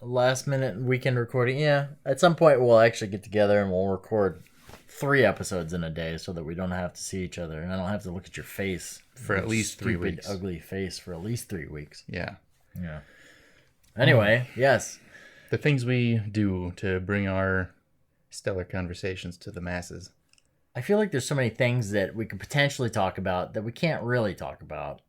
last minute weekend recording. Yeah, at some point we'll actually get together and we'll record 3 episodes in a day so that we don't have to see each other and I don't have to look at your face for at least 3 stupid, weeks. ugly face for at least 3 weeks. Yeah. Yeah. Anyway, yes. The things we do to bring our stellar conversations to the masses. I feel like there's so many things that we could potentially talk about that we can't really talk about.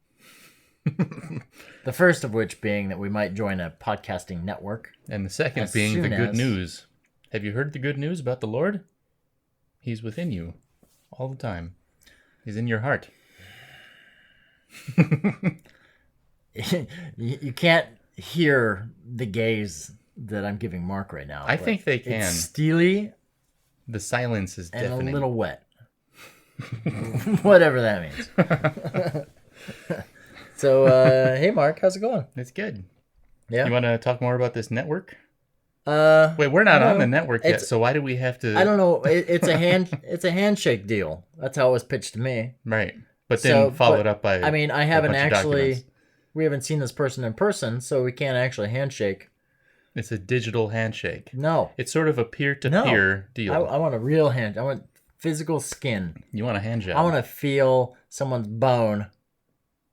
The first of which being that we might join a podcasting network. And the second being the good news. Have you heard the good news about the Lord? He's within you all the time. He's in your heart. You can't hear the gaze that I'm giving Mark right now. I think they can. It's steely. The silence is deafening. And a little wet. Whatever that means. So, hey Mark, how's it going? It's good. Yeah. You want to talk more about this network? Wait, we're not on the network yet, so why do we have to? I don't know. It's a handshake deal. That's how it was pitched to me. Right, but then followed up by. I mean, I haven't actually. We haven't seen this person in person, so we can't actually handshake. It's a digital handshake. No, it's sort of a peer-to-peer deal. I want a real hand. I want physical skin. You want a hand job. I want to feel someone's bone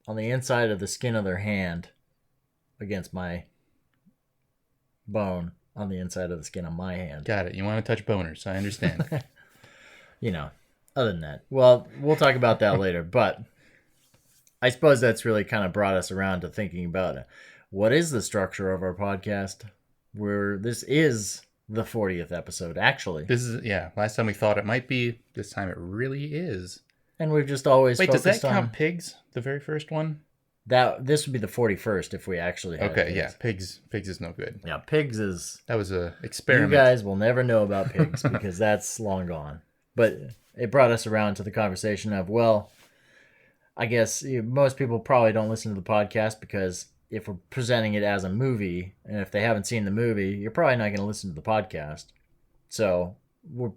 on the inside of the skin of their hand against my bone on the inside of the skin of my hand. Got it. You want to touch boners. I understand. Other than that. Well, we'll talk about that later. But I suppose that's really kind of brought us around to thinking about what is the structure of our podcast. This is the 40th episode, actually. This is, last time we thought it might be. This time it really is. And we've just always focused on... Wait, does that count Pigs, the very first one? This would be the 41st if we actually had Pigs. Pigs is no good. Yeah, Pigs is... That was a experiment. You guys will never know about Pigs because that's long gone. But it brought us around to the conversation of, well, I guess most people probably don't listen to the podcast because if we're presenting it as a movie, and if they haven't seen the movie, you're probably not going to listen to the podcast. So we'll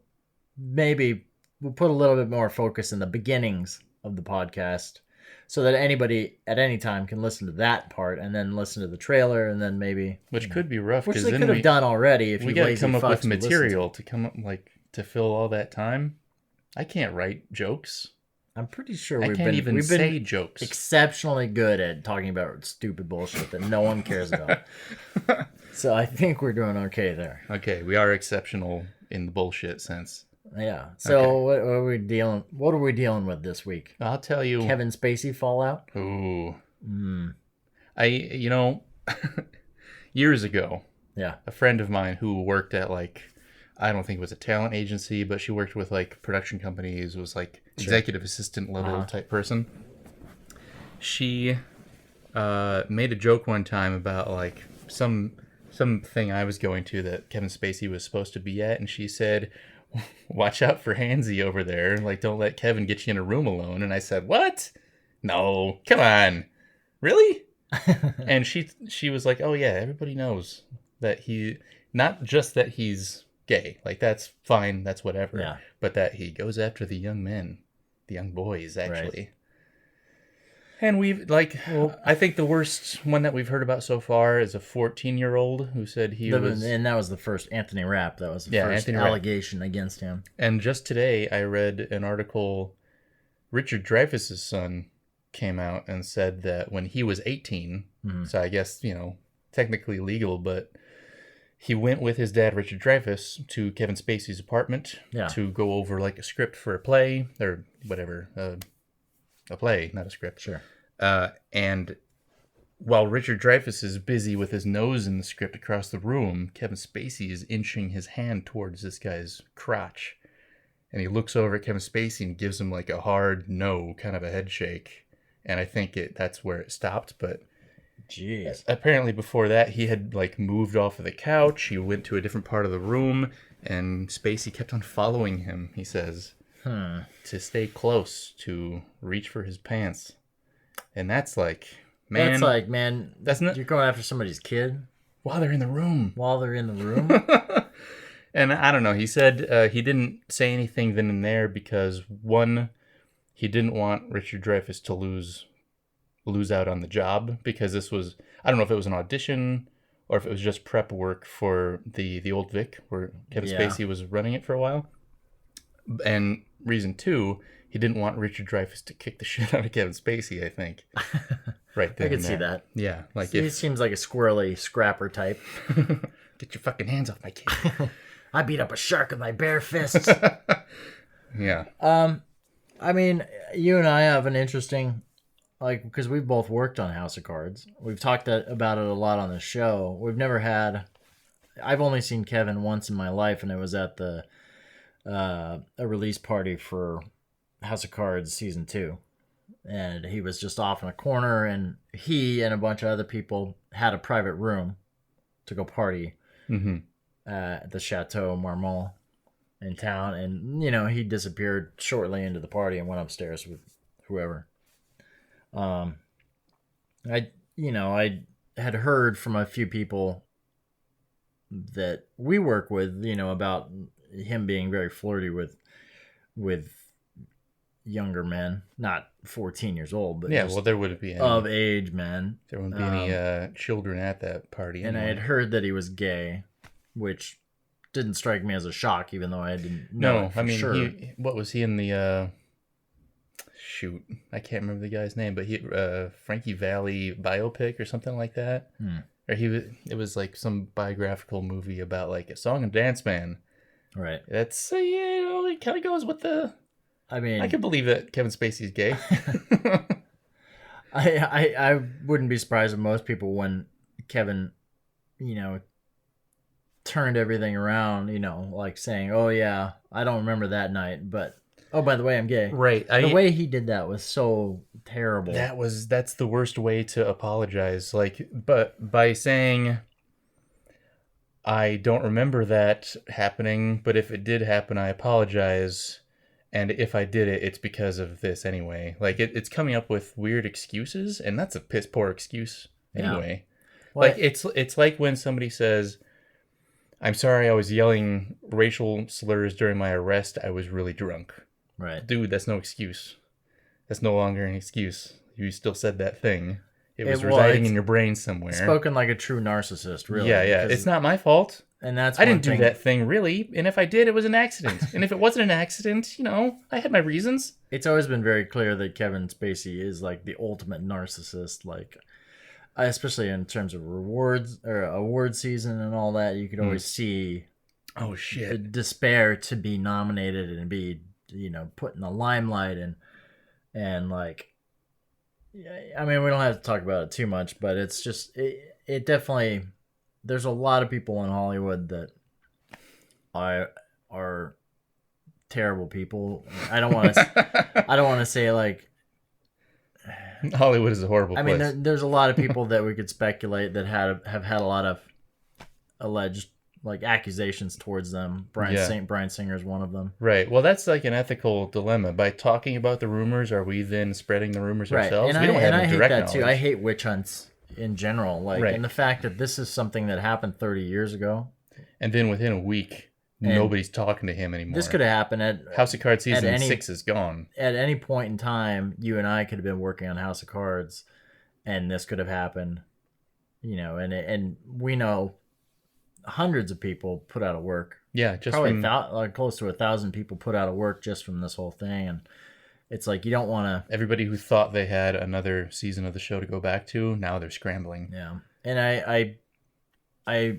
put a little bit more focus in the beginnings of the podcast so that anybody at any time can listen to that part and then listen to the trailer and then maybe... Which could be rough. Which they could have done already if you lazy fucks. We got to come up with material to come up, to fill all that time. I can't write jokes. I'm pretty sure we've been say jokes. Exceptionally good at talking about stupid bullshit that no one cares about. So I think we're doing okay there. Okay, we are exceptional in the bullshit sense. Yeah. So what are we dealing with this week? I'll tell you. Kevin Spacey fallout? Ooh. Years ago. Yeah. A friend of mine who worked at I don't think it was a talent agency, but she worked with production companies, was executive assistant level type person. She made a joke one time about some thing I was going to that Kevin Spacey was supposed to be at, and she said, "Watch out for Hansy over there. Don't let Kevin get you in a room alone." And I said, "What? No, come on, really?" And she was like, "Oh yeah, everybody knows that not just that he's gay, that's fine, that's whatever, but that he goes after the young men, the young boys, actually." Right. And we've I think the worst one that we've heard about so far is a 14-year-old who said and that was the first Anthony Rapp. That was the first allegation against him. And just today I read an article. Richard Dreyfuss's son came out and said that when he was 18, so I guess technically legal, but he went with his dad, Richard Dreyfuss, to Kevin Spacey's apartment to go over a script for a play or whatever. A play, not a script. Sure. And while Richard Dreyfuss is busy with his nose in the script across the room, Kevin Spacey is inching his hand towards this guy's crotch. And he looks over at Kevin Spacey and gives him a hard no, kind of a head shake. And I think that's where it stopped, but... Jeez. Apparently before that, he had moved off of the couch. He went to a different part of the room, and Spacey kept on following him, he says, to stay close, to reach for his pants. And that's man. That's not... You're going after somebody's kid? While they're in the room. And I don't know. He said he didn't say anything then and there because, one, he didn't want Richard Dreyfuss to lose out on the job because this was, I don't know if it was an audition or if it was just prep work for the old Vic, where Kevin Spacey was running it for a while. And reason 2, he didn't want Richard Dreyfuss to kick the shit out of Kevin Spacey, I think. Right there. I can see that. Yeah. Like he seems like a squirrely scrapper type. Get your fucking hands off my kid. I beat up a shark with my bare fists. Yeah. I mean, you and I have an interesting, like, because we've both worked on House of Cards. We've talked about it a lot on the show. We've never had, I've only seen Kevin once in my life, and it was at the a release party for House of Cards Season 2. And he was just off in a corner, and he and a bunch of other people had a private room to go party at the Chateau Marmont in town. And, you know, he disappeared shortly into the party and went upstairs with whoever. I had heard from a few people that we work with, you know, about him being very flirty with younger men, not 14 years old, but there wouldn't be any of age men. There wouldn't be any children at that party. And I had heard that he was gay, which didn't strike me as a shock, even though I didn't know. No, I mean, sure. What was he in the? Shoot, I can't remember the guy's name, but he Frankie Valli biopic or something like that. Or it was like some biographical movie about like a song and dance man. Right. That's it kind of goes with the. I mean, I can believe that Kevin Spacey's gay. I wouldn't be surprised if most people, when Kevin, you know, turned everything around, you know, like saying, "Oh yeah, I don't remember that night, but oh, by the way, I'm gay." Right. The way he did that was so terrible. That's the worst way to apologize. Like, but by saying, "I don't remember that happening, but if it did happen, I apologize. And if I did it, it's because of this anyway." Like, it's coming up with weird excuses, and that's a piss poor excuse anyway. Yeah. Like, it's like when somebody says, "I'm sorry, I was yelling racial slurs during my arrest. I was really drunk." Right. Dude, that's no excuse. That's no longer an excuse. You still said that thing. It was residing in your brain somewhere. Spoken like a true narcissist, really. Yeah. It's not my fault. And that's I didn't do that thing, really. And if I did, it was an accident. And if it wasn't an accident, you know, I had my reasons. It's always been very clear that Kevin Spacey is like the ultimate narcissist. Like, especially in terms of rewards or award season and all that, you could always see the despair to be nominated and be, you know, put in the limelight and like, I mean, we don't have to talk about it too much, but it's just, it definitely, there's a lot of people in Hollywood that are terrible people. I don't want to say like Hollywood is a horrible place. I mean, there's a lot of people that we could speculate that have had a lot of alleged like accusations towards them. Bryan Singer is one of them. Right. Well, that's like an ethical dilemma. By talking about the rumors, are we then spreading the rumors ourselves? And I hate that too. I hate witch hunts in general. Like, and the fact that this is something that happened 30 years ago, and then within a week, nobody's talking to him anymore. This could have happened at House of Cards season 6 is gone. At any point in time, you and I could have been working on House of Cards, and this could have happened. You know, and we know hundreds of people put out of work. Yeah, just probably close to 1,000 people put out of work just from this whole thing, and it's like you don't want to. Everybody who thought they had another season of the show to go back to, now they're scrambling. Yeah, and I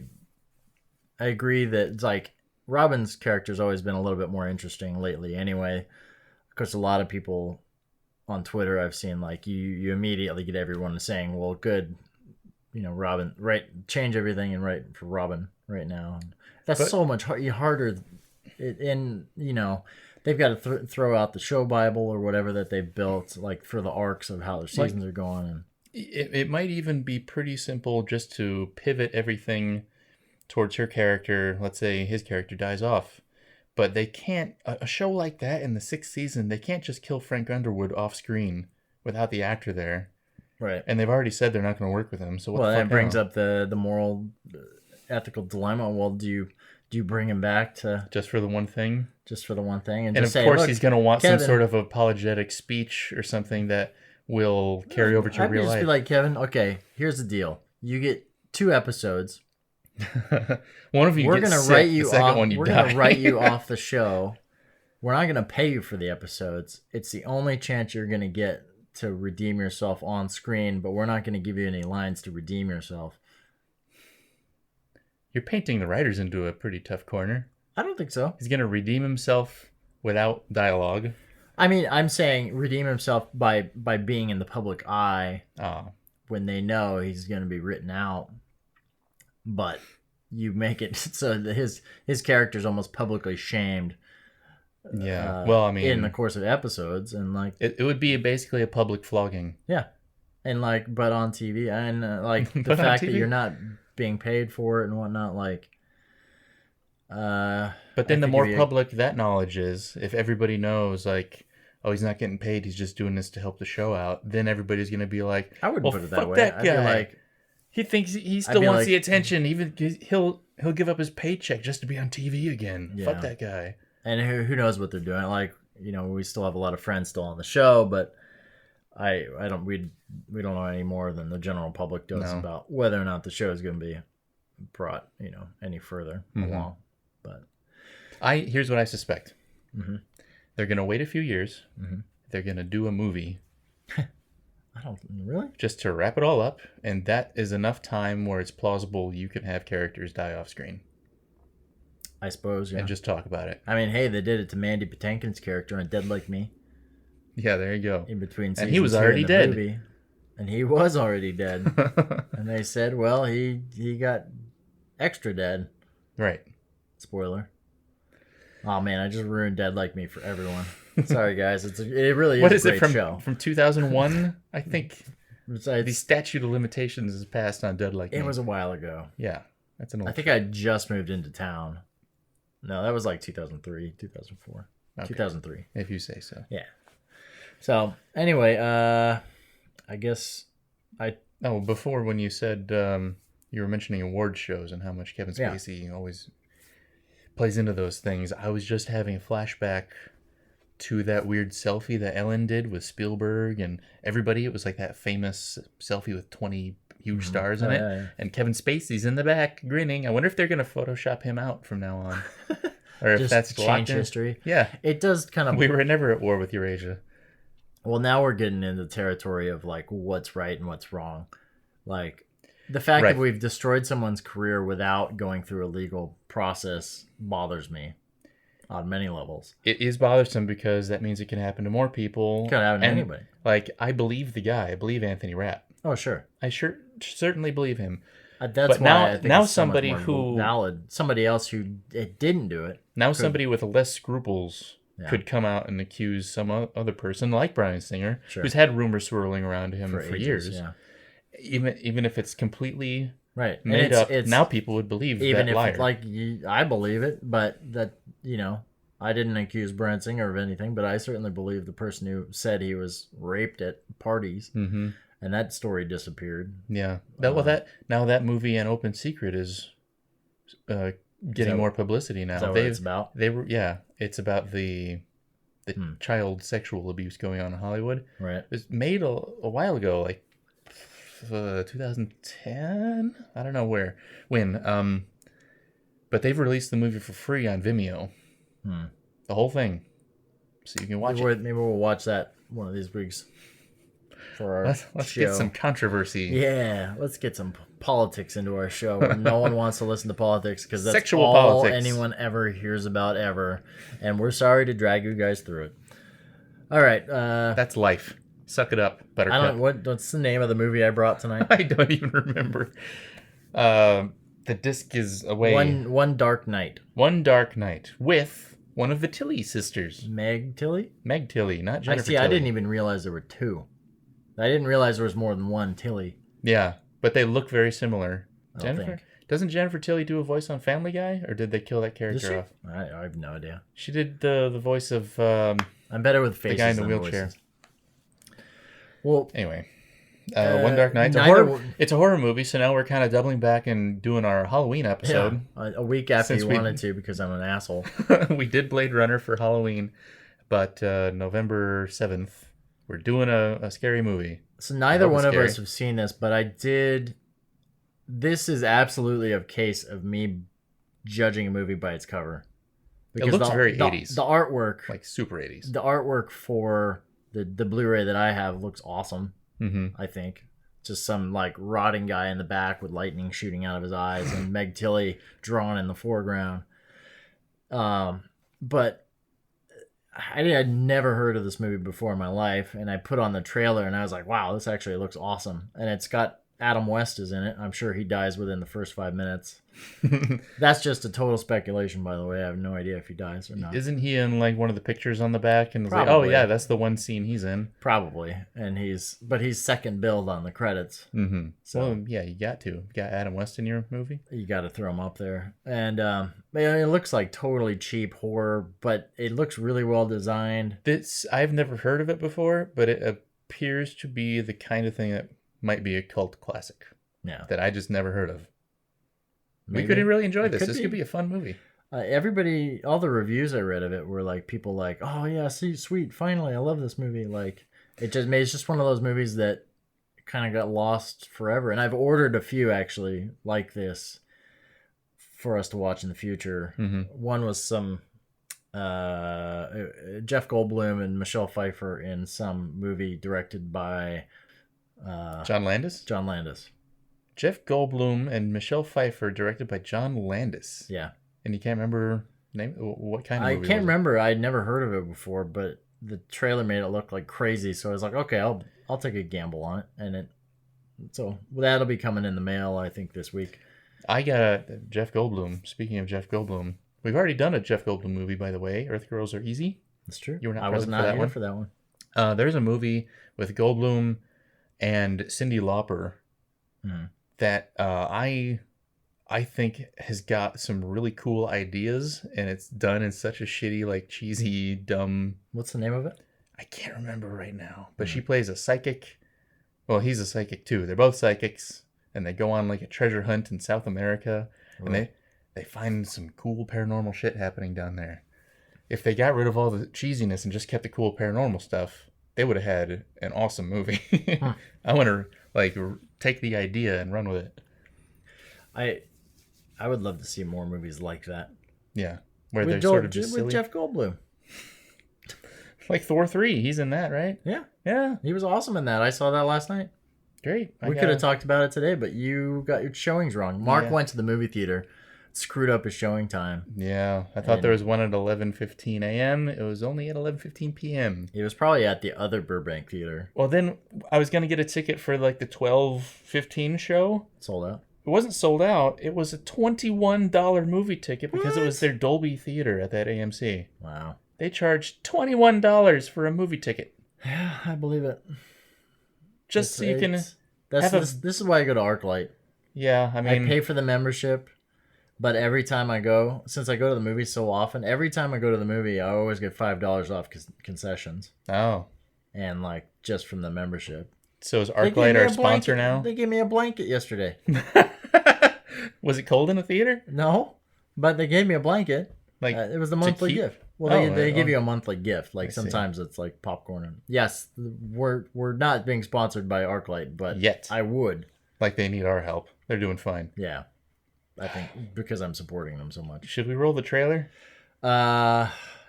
agree that it's like Robin's character's always been a little bit more interesting lately. Anyway, of course, a lot of people on Twitter I've seen like you immediately get everyone saying, "Well, good." You know, Robin, right? Change everything and write for Robin right now. That's so much harder. And, you know, they've got to throw out the show Bible or whatever that they've built, like for the arcs of how their seasons are going. And it might even be pretty simple just to pivot everything towards her character. Let's say his character dies off. But they can't, a show like that in the 6th season, they can't just kill Frank Underwood off screen without the actor there. Right. And they've already said they're not going to work with him. So that brings up the moral, ethical dilemma. Well, do you bring him back to just for the one thing? Just for the one thing, and of just say, course he's going to want Kevin, some sort of apologetic speech or something that will carry over to real life. Just be like, Kevin, okay, here's the deal. You get 2 episodes. One of you We're gets gonna sick, write you the second off. one you We're die. gonna write you off the show. We're not gonna pay you for the episodes. It's the only chance you're gonna get to redeem yourself on screen, but we're not gonna give you any lines to redeem yourself. You're painting the writers into a pretty tough corner. I don't think so. He's gonna redeem himself without dialogue. I mean, I'm saying redeem himself by being in the public eye when they know he's gonna be written out. But you make it so that his character's almost publicly shamed. Yeah. Well, I mean, in the course of episodes, and like it would be basically a public flogging. Yeah, and like, but on TV, and like the But on fact that TV? you're not being paid for it and whatnot, like. But then the more public that knowledge is, if everybody knows, like, oh, he's not getting paid, he's just doing this to help the show out, then everybody's gonna be like, I wouldn't well, put it that fuck way. that I'd guy. be like, He thinks he still be wants like- the attention. Even he'll give up his paycheck just to be on TV again. Yeah. Fuck that guy. and who knows what they're doing? Like, we still have a lot of friends still on the show, but I don't we don't know any more than the general public does No. about whether or not the show is going to be brought any further along. But Here's what I suspect. Mhm. They're gonna wait a few years. Mhm. They're gonna do a movie I don't really. just to wrap it all up, and that is enough time where it's plausible you can have characters die off screen I suppose. Yeah. and just talk about it. I mean, hey, they did it to Mandy Patinkin's character on Dead Like Me. Yeah, there you go. In between seasons, And he was 2 in already the dead. movie. And he was already dead. And they said, well, he got extra dead. Right. Spoiler. Oh man, I just ruined Dead Like Me for everyone. Sorry guys, it really is What a is great it from show. from 2001? I think Besides, the statute of limitations is passed on Dead Like Me. it was a while ago. Yeah, that's an old. I think I just moved into town. No, that was like 2003, 2004, Okay. 2003. If you say so. Yeah. So anyway, I guess Oh, before when you said you were mentioning award shows and how much Kevin Yeah. Spacey always plays into those things, I was just having a flashback to that weird selfie that Ellen did with Spielberg and everybody. It was like that famous selfie with 20 huge stars in it. yeah. And Kevin Spacey's in the back grinning. I wonder if they're going to Photoshop him out from now on. Or if just that's change locked in. history. Yeah. It does kind of. We were never at war with Eurasia. Well, now we're getting into the territory of like what's right and what's wrong. Like the fact Right. that we've destroyed someone's career without going through a legal process bothers me on many levels. It is bothersome because that means it can happen to more people. Could happen to And, anybody. Like, I believe the guy. I believe Anthony Rapp. Oh, sure. I certainly believe him. That's But why now- I think now it's so much somebody more who- valid. Somebody else who it didn't do it. Now somebody with less scruples Yeah. could come out and accuse some other person like Bryan Singer, Sure. who's had rumors swirling around him for ages, years. Yeah. Even if it's completely Right. And made up, it's now people would believe even that if liar. I believe it, but that I didn't accuse Bryan Singer of anything, but I certainly believe the person who said he was raped at parties, Mm-hmm. and that story disappeared. Yeah. That movie An Open Secret is getting more publicity now. Is that what it's about? It's about the child sexual abuse going on in Hollywood. Right. It was made a while ago, like 2010. I don't know when. But they've released the movie for free on Vimeo. The whole thing, so you can watch it. Maybe we'll watch that one of these weeks for our Let's show. get some controversy. Yeah, let's get some politics into our show. Where no one wants to listen to politics because that's Sexual all politics. anyone ever hears about ever, and we're sorry to drag you guys through it. All right, That's life. Suck it up, I Buttercup. don't. What's the name of the movie I brought tonight? I don't even remember. The disc is away. One Dark Night. One Dark Night with one of the Tilly sisters, Meg Tilly. Meg Tilly, not Jennifer I Tilly. didn't even realize there were two. I didn't realize there was more than one Tilly. Yeah, but they look very similar. I don't Jennifer think. Doesn't Jennifer Tilly do a voice on Family Guy, or did they kill that Does she? character off? I have no idea. She did the voice of I'm better with faces the guy in the than wheelchair. voices. Well, Anyway, One Dark Night. It's a horror movie, so now we're kind of doubling back and doing our Halloween episode. a week after Since you we- wanted to because I'm an asshole. We did Blade Runner for Halloween, but November 7th, we're doing a scary movie. So neither hope one it's of us scary. have seen this, but I did. this is absolutely a case of me judging a movie by its cover. It looks very 80s. The artwork, like super 80s. The artwork for the Blu-ray that I have looks awesome. I think just some like rotting guy in the back with lightning shooting out of his eyes and Meg Tilly drawn in the foreground. But I'd never heard of this movie before in my life, and I put on the trailer and I was like, wow, this actually looks awesome. And it's got Adam West is in it. I'm sure he dies within the first 5 minutes. That's just a total speculation, by the way. I have no idea if he dies or not. Isn't he in like one of the pictures on the back? And it's like, oh yeah, that's the one scene he's in. Probably, and he's second billed on the credits. So well, yeah, you got Adam West in your movie. You got to throw him up there, and it looks like totally cheap horror, but it looks really well designed. I've never heard of it before, but it appears to be the kind of thing that might be a cult classic. Yeah, that I just never heard of. Maybe. We could really enjoy this. This could be a fun movie. All the reviews I read of it were like people like, oh yeah, see, sweet, finally, I love this movie. Like it's just one of those movies that kind of got lost forever. And I've ordered a few actually like this for us to watch in the future. One was some Jeff Goldblum and Michelle Pfeiffer in some movie directed by John Landis. John Landis. Jeff Goldblum and Michelle Pfeiffer, directed by John Landis. Yeah. And you can't remember name? What kind of movie? I can't remember. I'd never heard of it before, but the trailer made it look like crazy. So I was like, okay, I'll take a gamble on it. So that'll be coming in the mail, I think, this week. I got Jeff Goldblum. Speaking of Jeff Goldblum, we've already done a Jeff Goldblum movie, by the way. Earth Girls Are Easy. That's true. You were not. I was not here for that one. There's a movie with Goldblum and Cyndi Lauper. That I think has got some really cool ideas, and it's done in such a shitty, like cheesy, dumb. What's the name of it? I can't remember right now, but she plays a psychic. Well, he's a psychic too. They're both psychics, and they go on like a treasure hunt in South America, and they find some cool paranormal shit happening down there. If they got rid of all the cheesiness and just kept the cool paranormal stuff, they would have had an awesome movie. I want to like take the idea and run with it. I would love to see more movies like that. Yeah, where they're sort of just silly. With Jeff Goldblum. Like Thor 3, he's in that, right? Yeah. He was awesome in that. I saw that last night. Great. We could have talked about it today, but you got your showings wrong. Mark went to the movie theater, screwed up his showing time. Yeah, I thought there was one at 11:15 a.m. It was only at 11:15 p.m. It was probably at the other Burbank theater. Well, then I was going to get a ticket for like the 12:15 show. Sold out. It wasn't sold out. It was a $21 movie ticket because it was their Dolby Theater at that AMC. Wow. They charged $21 for a movie ticket. Yeah, I believe it. Just so you can this is why I go to ArcLight. Yeah, I mean, I pay for the membership, but every time I go, since I go to the movie so often, every time I go to the movie, I always get $5 off concessions. Oh. And like just from the membership. So is ArcLight our sponsor now? They gave me a blanket yesterday. Was it cold in the theater? No, but they gave me a blanket. Like it was the monthly gift. Well, they give you a monthly gift. Like sometimes it's like popcorn. Yes, we're not being sponsored by ArcLight, but yet I would. Like they need our help. They're doing fine. Yeah, I think because I'm supporting them so much. Should we roll the trailer?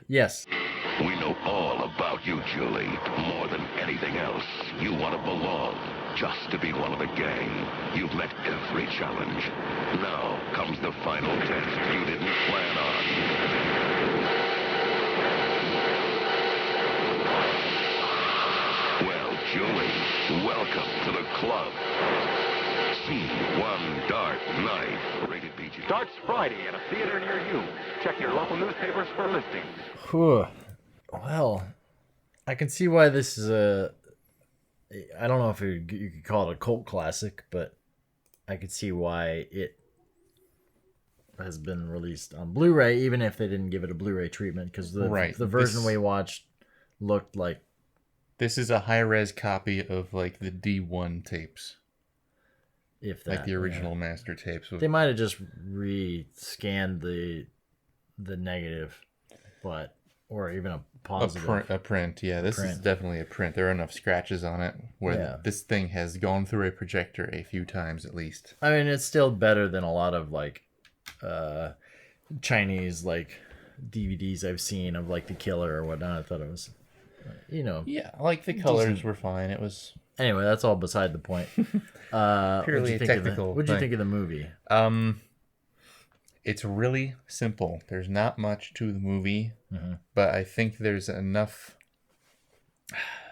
Yes. We know all about you, Julie. More than anything else, you want to belong, just to be one of the gang. You've met every challenge. Now comes the final test you didn't plan on. Well, Julie, welcome to the club. See One Dark Night. Rated PG. Starts Friday at a theater near you. Check your local newspapers for listings. Whew. Well, I can see why this is I don't know if you could call it a cult classic, but I could see why it has been released on Blu-ray, even if they didn't give it a Blu-ray treatment, because the version we watched looked like... This is a high-res copy of like the D1 tapes. If that, like the original master tapes. They might have just re-scanned the negative, but... or even a positive. A print. Yeah, this is definitely a print. There are enough scratches on it where this thing has gone through a projector a few times at least. I mean, it's still better than a lot of like Chinese like DVDs I've seen of like The Killer or whatnot. I thought it was, Yeah, like the colors were fine. It was anyway. That's all beside the point. purely technical. What'd you think of the movie? It's really simple. There's not much to the movie, but I think there's enough.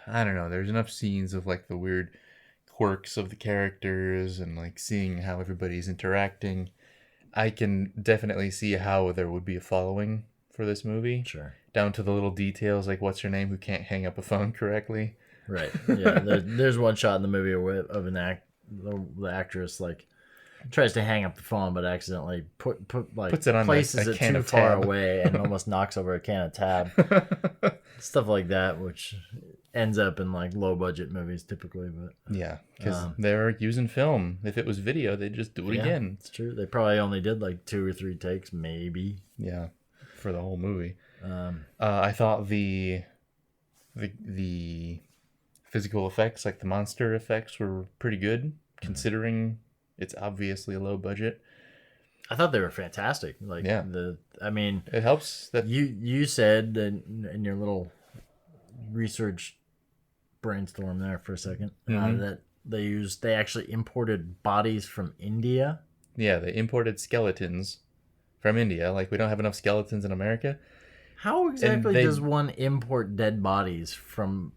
I don't know. There's enough scenes of like the weird quirks of the characters and like seeing how everybody's interacting. I can definitely see how there would be a following for this movie. Sure. Down to the little details, like what's her name who can't hang up a phone correctly. Right. Yeah. There's one shot in the movie of the actress like tries to hang up the phone, but accidentally puts it on places it too far away and almost knocks over a can of tab. Stuff like that, which ends up in like low budget movies typically. But yeah, because they're using film. If it was video, they'd just do it again. It's true. They probably only did like 2 or 3 takes, maybe. Yeah, for the whole movie. I thought the physical effects, like the monster effects, were pretty good considering it's obviously a low budget. I thought they were fantastic. Like it helps that you said in your little research brainstorm there for a second that they actually imported bodies from India. Yeah, they imported skeletons from India. Like we don't have enough skeletons in America. How exactly does one import dead bodies from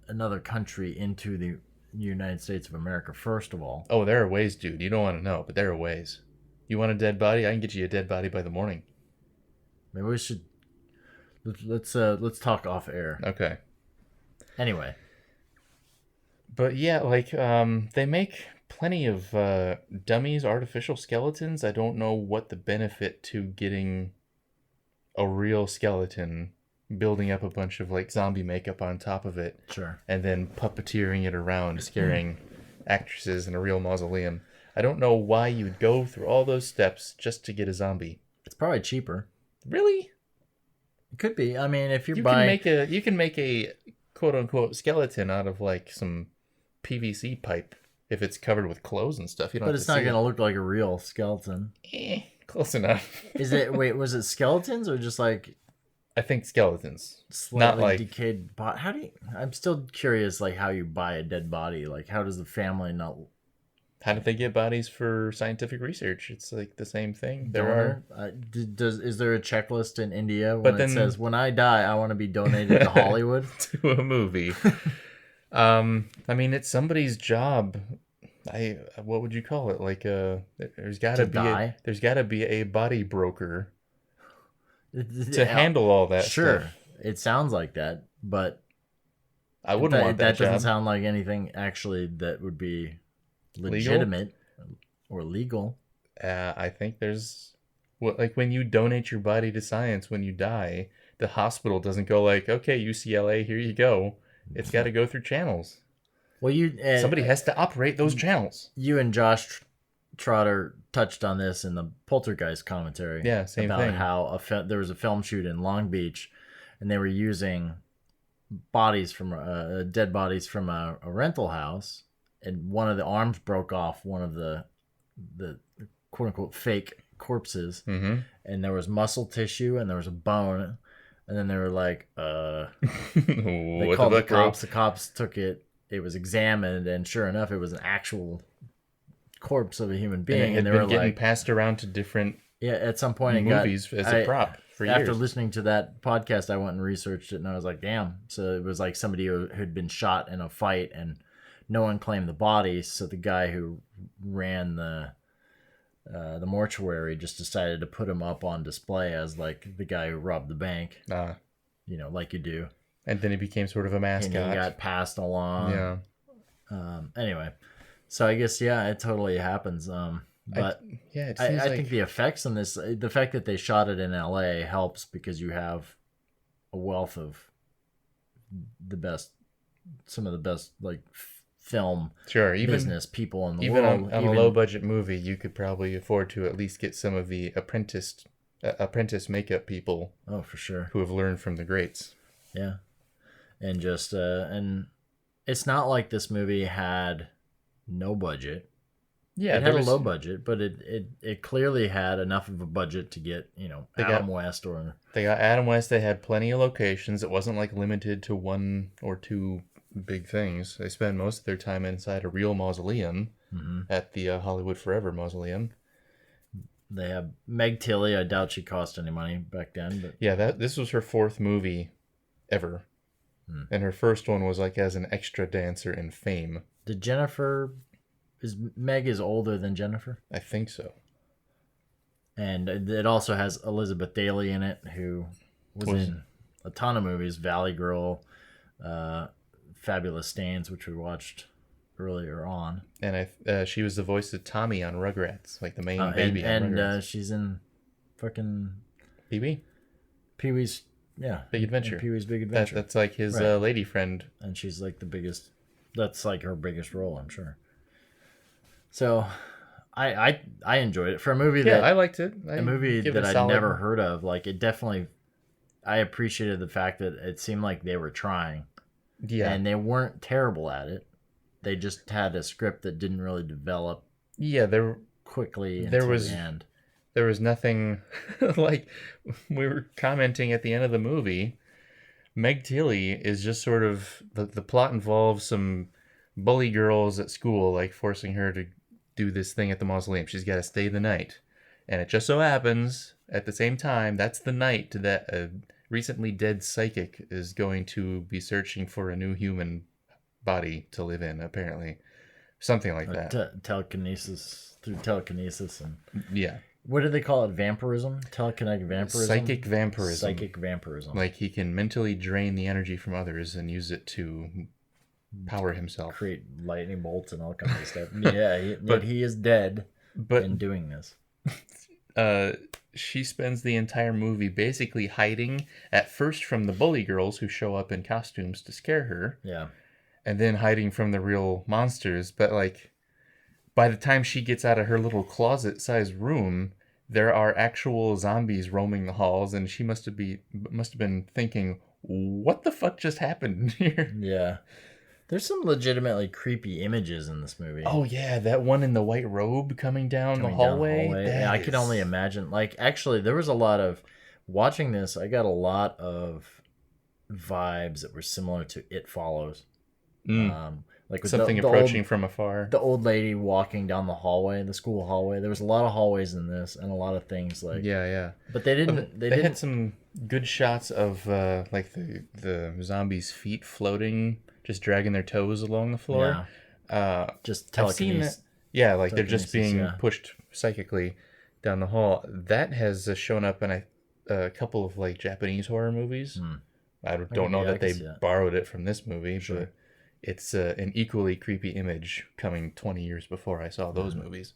another country into the United States of America, first of all? Oh, there are ways, dude. You don't want to know, but there are ways. You want a dead body? I can get you a dead body by the morning. Maybe we should let's talk off air. Okay. Anyway. But yeah, like they make plenty of dummies, artificial skeletons. I don't know what the benefit to getting a real skeleton, building up a bunch of like zombie makeup on top of it, sure, and then puppeteering it around, scaring actresses in a real mausoleum. I don't know why you would go through all those steps just to get a zombie. It's probably cheaper. Really? It could be. I mean, if you can make a quote unquote skeleton out of like some PVC pipe if it's covered with clothes and stuff. But it's not going to look like a real skeleton. Close enough. Was it skeletons or just like? I think skeletons. Slightly not like decayed body. I'm still curious, like how you buy a dead body. Like how does the family not? How did they get bodies for scientific research? It's like the same thing. Is there a checklist in India when it says when I die I want to be donated to Hollywood to a movie? I mean, it's somebody's job. What would you call it? Like there's got to be a body broker to handle all that. Sure, stuff. It sounds like that, but I wouldn't want that. That doesn't sound like anything actually that would be legitimate or legal. I think there's like when you donate your body to science when you die, the hospital doesn't go like, okay, UCLA, here you go. It's got to go through channels. Well, somebody has to operate those channels. You and Josh Trotter touched on this in the Poltergeist commentary. Yeah, same thing. About how there was a film shoot in Long Beach, and they were using bodies from dead bodies from a rental house, and one of the arms broke off one of the quote unquote fake corpses, and there was muscle tissue and there was a bone, and then they were like, they called the cops. The cops took it. It was examined, and sure enough, it was an actual corpse of a human being. And they were getting passed around to different at some point movies as a prop for years. After listening to that podcast, I went and researched it, and I was like, damn. So it was like somebody who had been shot in a fight, and no one claimed the body. So the guy who ran the mortuary just decided to put him up on display as like the guy who robbed the bank. Like you do. And then he became sort of a mascot. And he got passed along. Yeah. Anyway, so I guess it totally happens. But I think the effects in this, the fact that they shot it in LA helps because you have a wealth of some of the best like film business people in the world. Even on a low budget movie, you could probably afford to at least get some of the apprenticed apprentice makeup people. Oh, for sure. Who have learned from the greats. Yeah. And just, and it's not like this movie had no budget. Yeah, it had a low budget, but it clearly had enough of a budget to get, Adam West or... They got Adam West. They had plenty of locations. It wasn't like limited to one or two big things. They spent most of their time inside a real mausoleum at the Hollywood Forever Mausoleum. They have Meg Tilly. I doubt she cost any money back then. But yeah, this was her 4th movie ever. And her first one was like as an extra dancer in Fame. Did Jennifer... Meg is older than Jennifer? I think so. And it also has Elizabeth Daily in it, who was in a ton of movies. Valley Girl, Fabulous Stains, which we watched earlier on. And she was the voice of Tommy on Rugrats, like the main baby on Rugrats. And she's in fucking... Pee-wee? Pee-wee's, yeah. Big Adventure. Pee-wee's Big Adventure. That's like his lady friend. And she's like the biggest... That's like her biggest role, I'm sure. So, I enjoyed it for a movie that I liked it. A movie that I'd never heard of. Like, it definitely, I appreciated the fact that it seemed like they were trying. Yeah, and they weren't terrible at it. They just had a script that didn't really develop. Yeah, quickly. The end. There was nothing like we were commenting at the end of the movie. Meg Tilly is just sort of the plot involves some bully girls at school, like forcing her to do this thing at the mausoleum. She's got to stay the night. And it just so happens, at the same time, that's the night that a recently dead psychic is going to be searching for a new human body to live in, apparently. Something like that. Telekinesis. Through telekinesis. And yeah. What do they call it? Vampirism? Telekinetic vampirism? Psychic vampirism. Psychic vampirism. Like he can mentally drain the energy from others and use it to power himself. Create lightning bolts and all kinds of stuff. Yeah, but he is dead in doing this. She spends the entire movie basically hiding, at first from the bully girls who show up in costumes to scare her. Yeah. And then hiding from the real monsters. But like, by the time she gets out of her little closet-sized room, there are actual zombies roaming the halls, and she must have been thinking, what the fuck just happened here? Yeah. There's some legitimately creepy images in this movie. Oh, yeah. That one in the white robe coming down the hallway. Yeah, I can only imagine. Like, actually, there was a lot of... Watching this, I got a lot of vibes that were similar to It Follows. Like with something approaching from afar. The old lady walking down the hallway, the school hallway. There was a lot of hallways in this and a lot of things like... Yeah. But they didn't... They had some good shots of like the zombies' feet floating... just dragging their toes along the floor. Yeah. Just telekinesis. Yeah, like they're just being pushed psychically down the hall. That has shown up in a couple of like Japanese horror movies. I don't know that they borrowed it from this movie, but it's an equally creepy image coming 20 years before I saw those movies.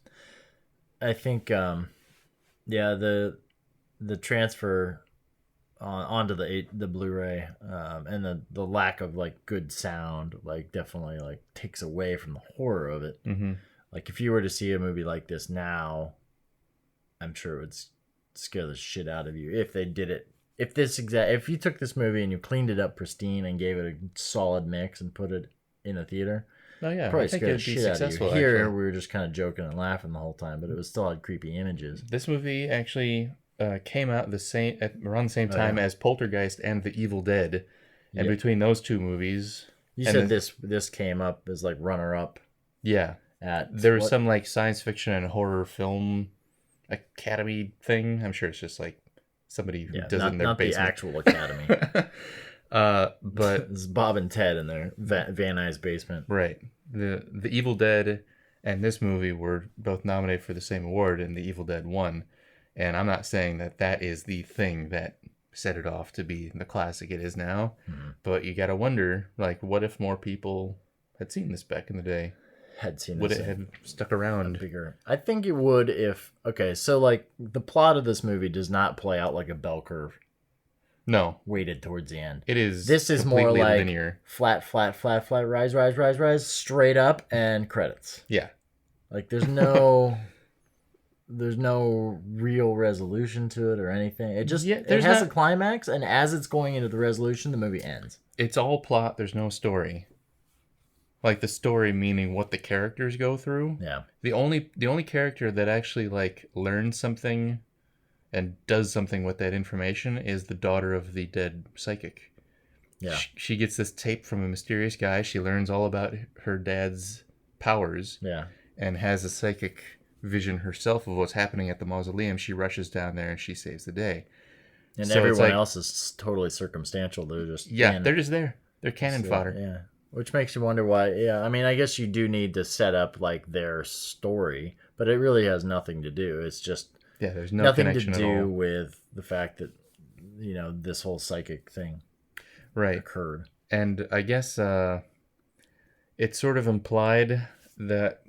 I think, the transfer... onto the Blu-ray and the lack of like good sound like definitely like takes away from the horror of it. Like if you were to see a movie like this now, I'm sure it would scare the shit out of you if they did it. If you took this movie and you cleaned it up pristine and gave it a solid mix and put it in a theater, probably scare the shit out of you. Here we were just kind of joking and laughing the whole time, but it still had creepy images. This movie actually came out around the same time as Poltergeist and The Evil Dead, and between those two movies, you said this came up as like runner up. Yeah, there was some like science fiction and horror film academy thing. I'm sure it's just like somebody who does it in their not basement. The actual academy. But this is Bob and Ted in their Van Nuys basement. Right. The Evil Dead and this movie were both nominated for the same award, and The Evil Dead won. And I'm not saying that is the thing that set it off to be the classic it is now. But you got to wonder, like, what if more people had seen this back in the day? Would it have stuck around? I think it would if... Okay, so, like, the plot of this movie does not play out like a bell curve. No. Weighted towards the end. This is more like linear. Flat, rise, straight up, and credits. Yeah. Like, there's no... there's no real resolution to it or anything. It just it there's has not- a climax, and as it's going into the resolution, the movie ends. It's all plot. There's no story. Like the story meaning what the characters go through. Yeah. The only character that actually like learns something and does something with that information is the daughter of the dead psychic. Yeah. She gets this tape from a mysterious guy. She learns all about her dad's powers. Yeah. And has a psychic vision herself of what's happening at the mausoleum. She rushes down there and she saves the day. And So it's everyone like- else is totally circumstantial. They're just they're just there. They're cannon fodder. Yeah. Which makes you wonder why. Yeah, I mean, I guess you do need to set up like their story, but it really has nothing to do. It's just There's no nothing to connection at do all. with the fact that this whole psychic thing Right. occurred. And I guess it's sort of implied that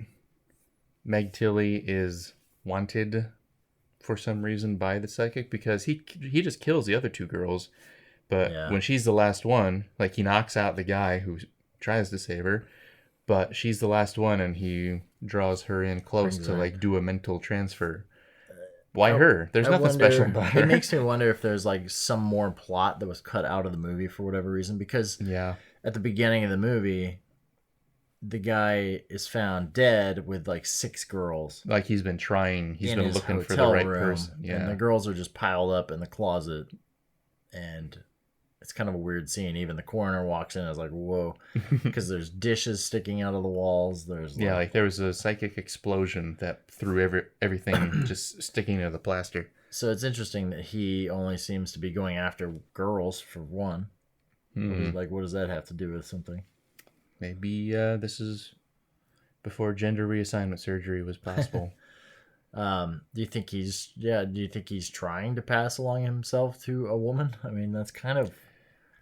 Meg Tilly is wanted for some reason by the psychic because he just kills the other two girls. But Yeah. when she's the last one, like he knocks out the guy who tries to save her, but she's the last one and he draws her in close to like do a mental transfer. Why her? There's nothing special about her. It makes me wonder if there's like some more plot that was cut out of the movie for whatever reason. Because at the beginning of the movie, the guy is found dead with like 6 girls. Like he's been trying. He's in been his looking for the hotel right room, person. and Yeah. the girls are just piled up in the closet, and it's kind of a weird scene. Even the coroner walks in and is like, whoa, because there's dishes sticking out of the walls. There's Like there was a psychic explosion that threw everything just sticking to the plaster. So it's interesting that he only seems to be going after girls for one. Like, what does that have to do with something? Maybe this is before gender reassignment surgery was possible. Do you think he's trying to pass along himself to a woman? I mean, that's kind of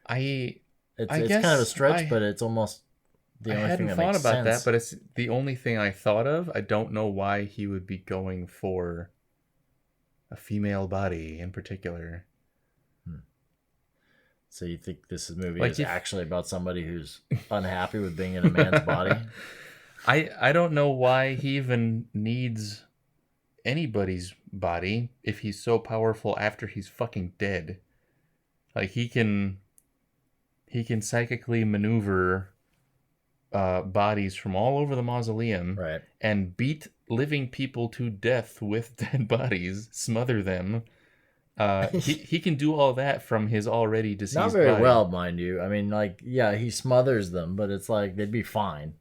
it's kind of a stretch, but it's almost the I only hadn't thing that thought makes about sense. that, but it's the only thing I thought of. I don't know why he would be going for a female body in particular. So you think this movie Like is if- actually about somebody who's unhappy with being in a man's body? I don't know why he even needs anybody's body if he's so powerful after he's fucking dead. Like he can psychically maneuver bodies from all over the mausoleum Right. and beat living people to death with dead bodies, smother them. He can do all that from his already deceased Not very body. well, mind you. I mean, like, yeah, he smothers them, but it's like they'd be fine.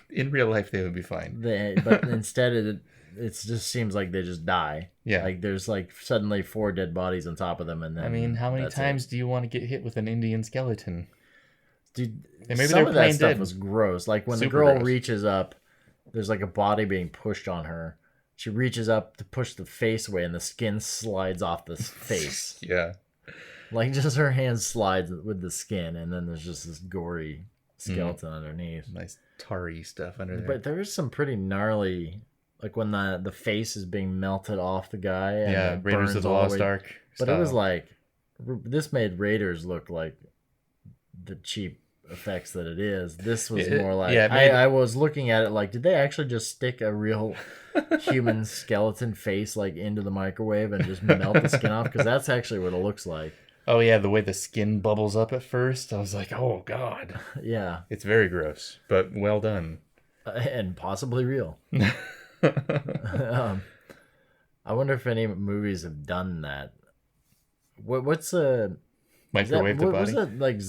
In real life, they would be fine. But instead, it just seems like they just die. Yeah. Like there's like suddenly 4 dead bodies on top of them, and then I mean, how many that's times it. do you want to get hit with an Indian skeleton? Dude, And maybe some they're of that playing stuff dead. was gross. Like when the Super girl gross. reaches up, there's like a body being pushed on her. She reaches up to push the face away, and the skin slides off the face. Yeah. Like just her hand slides with the skin, and then there's just this gory skeleton underneath. Nice tarry stuff under there. But there is some pretty gnarly, like when the face is being melted off the guy. And yeah, it Raiders burns of the all Lost way- Ark. But it was style. like, this made Raiders look like the cheap effects that it is. This was It- more like, yeah, it made- I was looking at it like, did they actually just stick a real human skeleton face like into the microwave and just melt the skin off? Because that's actually what it looks like. Oh yeah, the way the skin bubbles up at first, I was like, oh god, Yeah. it's very gross, but well done. And possibly real. I wonder if any movies have done that. What's Microwave the what's body. that like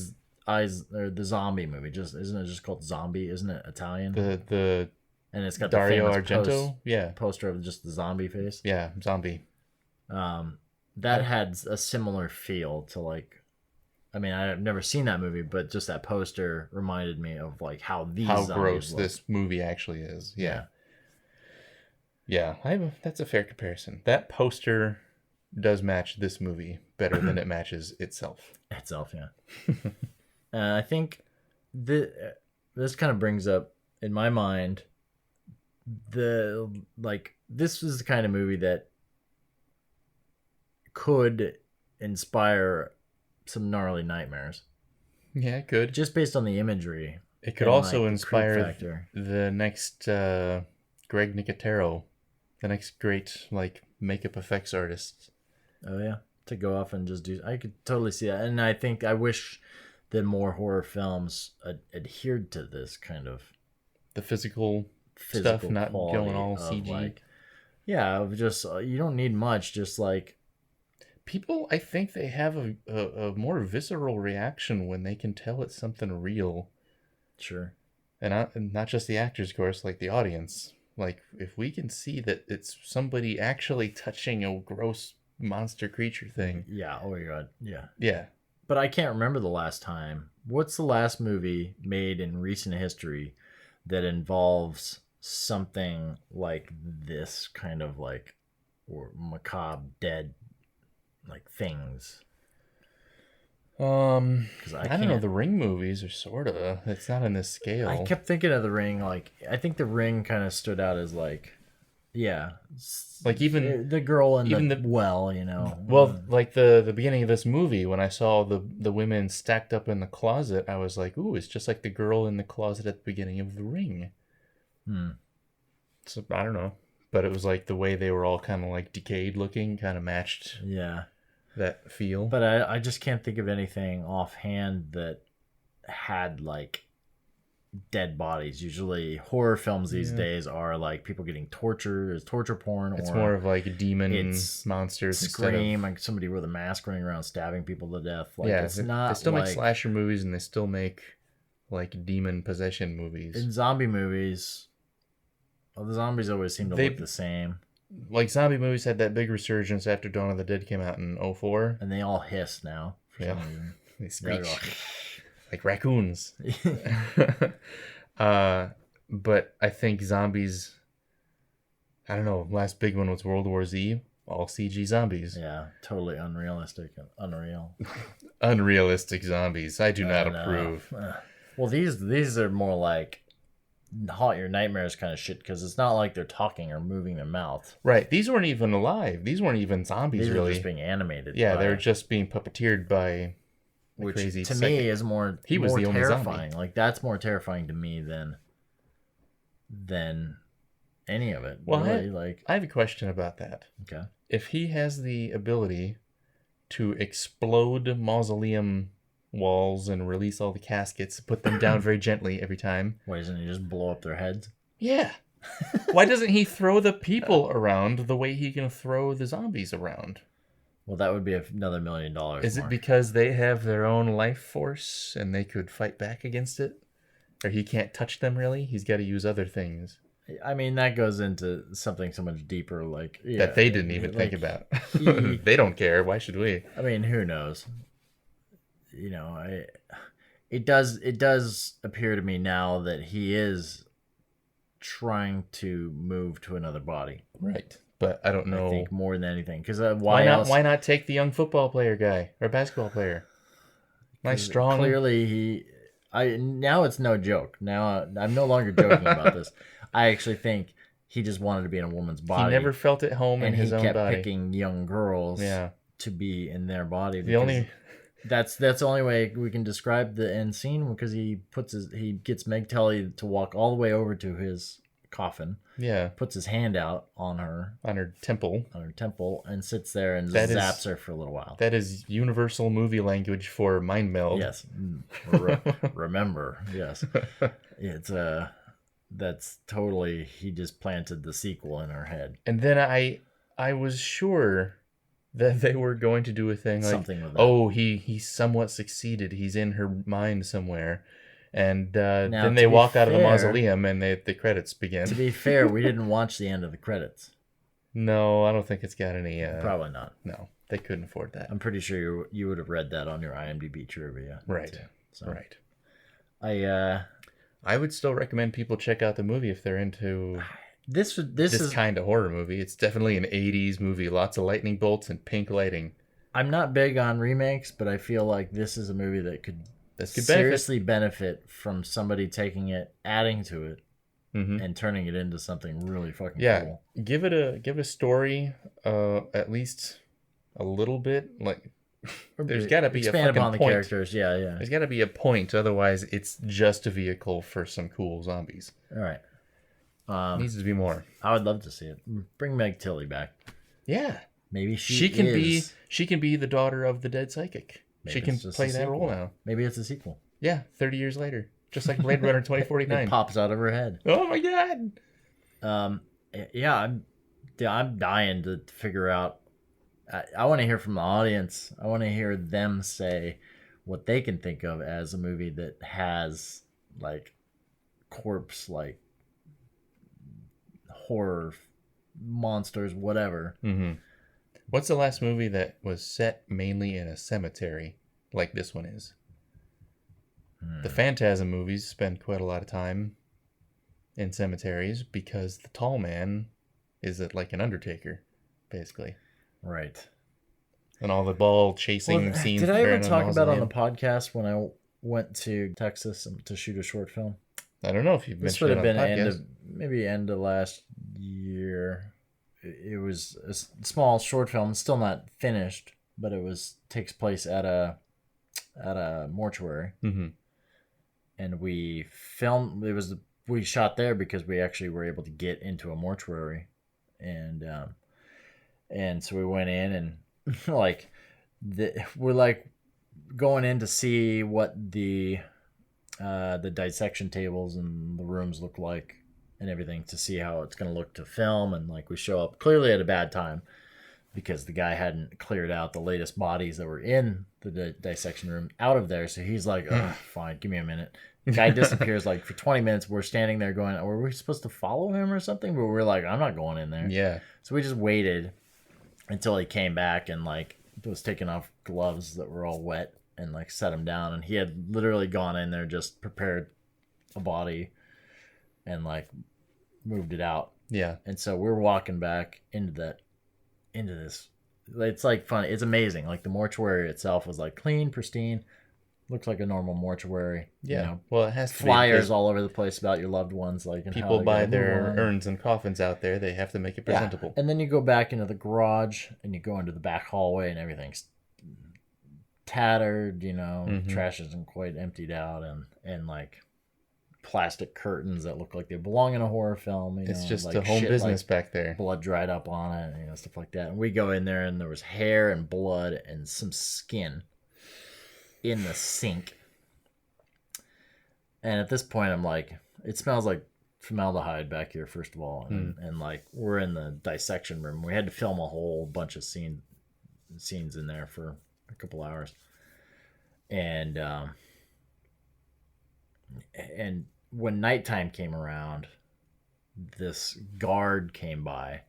eyes or the zombie movie? Just isn't it just called Zombie? Isn't it Italian? The And it's got Dario the famous Argento. poster of just the zombie face. Yeah, zombie. That had a similar feel to like. I mean, I've never seen that movie, but just that poster reminded me of like how these How zombies gross look. this movie actually is. Yeah, that's a fair comparison. That poster does match this movie better than it matches itself. Itself, yeah. I think this kind of brings up in my mind this is the kind of movie that could inspire some gnarly nightmares Yeah, it could. just based on the imagery. It could and, also like, the creep inspire factor. the next Greg Nicotero The next great like makeup effects artist. Oh yeah, to go off and just do. I could totally see that, and I wish that more horror films adhered to this kind of The physical physical stuff, not quality going all of, CG. like, yeah, of just you don't need much, just like People, I think they have a more visceral reaction when they can tell it's something real. sure. And not just the actors, of course, like the audience. Like, if we can see that it's somebody actually touching a gross monster creature thing. Yeah. Oh my god. Yeah. Yeah. But I can't remember the last time. What's the last movie made in recent history that involves something like this kind of like or macabre dead like things? Because I don't know. The Ring movies are sort of. It's not on this scale. I kept thinking of The Ring. Like I think The Ring kind of stood out as like, yeah, like even the girl in even the well, you know. Well, like the beginning of this movie, when I saw the women stacked up in the closet, I was like, ooh, it's just like the girl in the closet at the beginning of The Ring. So I don't know, but it was like the way they were all kind of like decayed looking, kind of matched. Yeah. That feel. But I just can't think of anything offhand that had like dead bodies. Usually horror films these days are like people getting tortured, it's torture porn. It's or more of like demon it's monsters. Scream, like somebody with a mask running around stabbing people to death. Like, yeah, it's not. They still like, make slasher movies and they still make like demon possession movies. In zombie movies, well, the zombies always seem to look the same. Like zombie movies had that big resurgence after Dawn of the Dead came out in 2004. And they all hiss now. For some reason. They screech like raccoons. But I think zombies, I don't know, last big one was World War Z. All CG zombies. Yeah, totally unrealistic and unreal. Unrealistic zombies. I do not approve. Well, these are more like haunt your nightmares kind of shit because it's not like they're talking or moving their mouth. Right. These weren't even alive. These weren't even zombies. These really were just being animated. Yeah, they were just being puppeteered by which crazy to me is more. He was more the only terrifying. zombie. Like that's more terrifying to me than any of it. Well, really. I have a question about that. Okay. If he has the ability to explode mausoleum walls and release all the caskets, put them down very gently every time. Why doesn't he just blow up their heads? Yeah. Why doesn't he throw the people around the way he can throw the zombies around? Well, that would be another $1 million. Is it because they have their own life force and they could fight back against it? Or he can't touch them really? He's got to use other things. I mean, that goes into something so much deeper, like that they didn't even think about. They don't care. Why should we? I mean, who knows? You know, it does appear to me now that he is trying to move to another body. Right. But I don't know. I think more than anything. Because why not take the young football player guy or basketball player? Nice, strong. Clearly, now it's no joke. Now I'm no longer joking about this. I actually think he just wanted to be in a woman's body. He never felt at home in his own body. And he kept picking young girls to be in their body. That's the only way we can describe the end scene, because he gets Meg Tully to walk all the way over to his coffin. Yeah. Puts his hand out on her temple. And sits there and zaps her for a little while. That is universal movie language for mind meld. Yes. Remember. Yes. It's that's totally, he just planted the sequel in her head. And then I was sure that they were going to do a thing like, something with that. Oh, he somewhat succeeded. He's in her mind somewhere. And then they walk out of the mausoleum and the credits begin. To be fair, we didn't watch the end of the credits. No, I don't think it's got any... Probably not. No, they couldn't afford that. I'm pretty sure you would have read that on your IMDb trivia. Right. Too, so. Right. I would still recommend people check out the movie if they're into this is kind of horror movie. It's definitely an 80s movie. Lots of lightning bolts and pink lighting. I'm not big on remakes, but I feel like this is a movie that could seriously benefit from somebody taking it, adding to it, and turning it into something really fucking cool. Give it a story, at least a little bit. Like there's got to be expand a fucking upon the point. characters. Yeah. There's got to be a point. Otherwise, it's just a vehicle for some cool zombies. All right. Needs to be more. I would love to see it. Bring Meg Tilly back. Yeah. Maybe She can be the daughter of the dead psychic. Maybe she can it's just play a that sequel. role now. Maybe it's a sequel. Yeah, 30 years later. Just like Blade Runner 2049. It pops out of her head. Oh my god. Yeah, I'm dying to figure out. I want to hear from the audience. I want to hear them say what they can think of as a movie that has like corpse, like horror, monsters, whatever. Mm-hmm. What's the last movie that was set mainly in a cemetery like this one is? The Phantasm movies spend quite a lot of time in cemeteries because the tall man is like an undertaker, basically. Right. And all the ball chasing scenes. Did I ever talk about on the podcast when I went to Texas to shoot a short film? I don't know if you've This mentioned would have it on the been end of last year. It was a small short film, still not finished, but takes place at a mortuary. Mm-hmm. And we filmed. We shot there because we actually were able to get into a mortuary, and so we went in and like we're like going in to see what the dissection tables and the rooms look like and everything, to see how it's going to look to film. And like we show up clearly at a bad time because the guy hadn't cleared out the latest bodies that were in the dissection room out of there. So he's like, oh, fine, give me a minute. The guy disappears like for 20 minutes. We're standing there going, were we supposed to follow him or something? But we're like, I'm not going in there. Yeah. So we just waited until he came back and like was taking off gloves that were all wet and like set him down. And he had literally gone in there, just prepared a body and like moved it out. Yeah. And so we're walking back into this. It's like funny. It's amazing. Like the mortuary itself was like clean, pristine. Looks like a normal mortuary. Yeah. You know, well, it has to flyers all over the place about your loved ones. Like, and people buy their urns and coffins out there. They have to make it presentable. Yeah. And then you go back into the garage and you go into the back hallway and everything's tattered. You know, trash isn't quite emptied out, and like plastic curtains that look like they belong in a horror film. It's just like a home business like back there. Blood dried up on it, stuff like that. And we go in there and there was hair and blood and some skin in the sink. And at this point I'm like, it smells like formaldehyde back here, first of all. And like we're in the dissection room. We had to film a whole bunch of scenes in there for a couple hours. And when nighttime came around, this guard came by.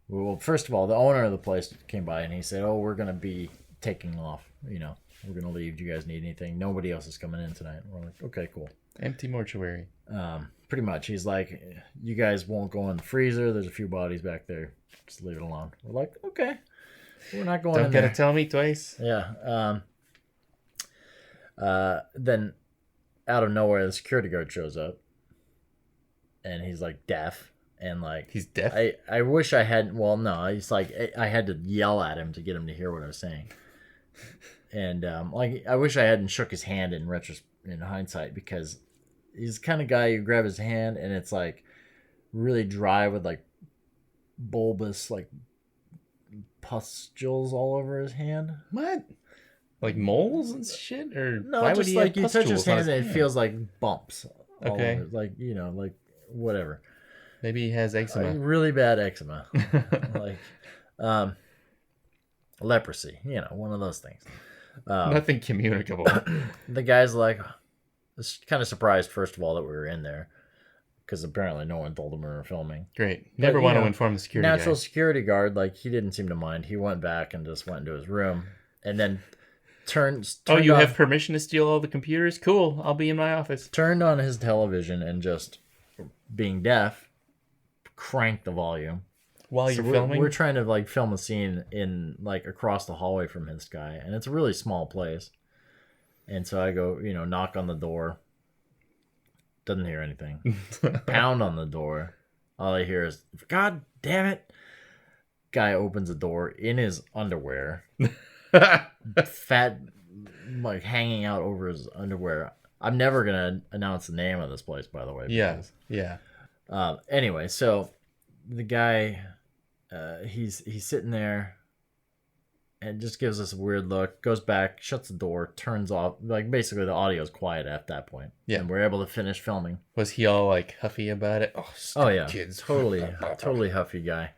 Well, first of all, the owner of the place came by and he said, "Oh, we're going to be taking off. We're going to leave. Do you guys need anything? Nobody else is coming in tonight." And we're like, "Okay, cool." Empty mortuary. Pretty much. He's like, "You guys won't go in the freezer. There's a few bodies back there. Just leave it alone." We're like, "Okay. We're not going in there." Don't gotta tell me twice. Yeah. Then out of nowhere, the security guard shows up. And he's like deaf. And like... He's deaf? I wish I hadn't... Well, no. He's like... I had to yell at him to get him to hear what I was saying. And like, I wish I hadn't shook his hand in hindsight, because he's the kind of guy, you grab his hand and it's like really dry with like bulbous like pustules all over his hand. What? Like moles and shit? Or no, why just would he like have you touch his hand and it hand? feels like bumps. Okay. All over. Like, like whatever. Maybe he has eczema. Like, really bad eczema. Like leprosy, one of those things. Nothing communicable. The guy's like, kind of surprised, first of all, that we were in there, because apparently no one told him we were filming. Great. Never want to inform the security Natural guy. security guard, like, he didn't seem to mind. He went back and just went into his room, and then turned you off, have permission to steal all the computers? Cool. I'll be in my office. Turned on his television and just, being deaf, cranked the volume. While you're filming? We're trying to like film a scene in like across the hallway from this guy, and it's a really small place. And so I go, knock on the door. Doesn't hear anything. Pound on the door. All I hear is, "God damn it!" Guy opens the door in his underwear, fat, like hanging out over his underwear. I'm never gonna announce the name of this place, by the way. Yeah. Anyway, so the guy, he's sitting there and just gives us a weird look, goes back, shuts the door, turns off. Like, basically, the audio's quiet at that point. Yeah. And we're able to finish filming. Was he all, like, huffy about it? Oh, yeah. Kids. Totally huffy guy.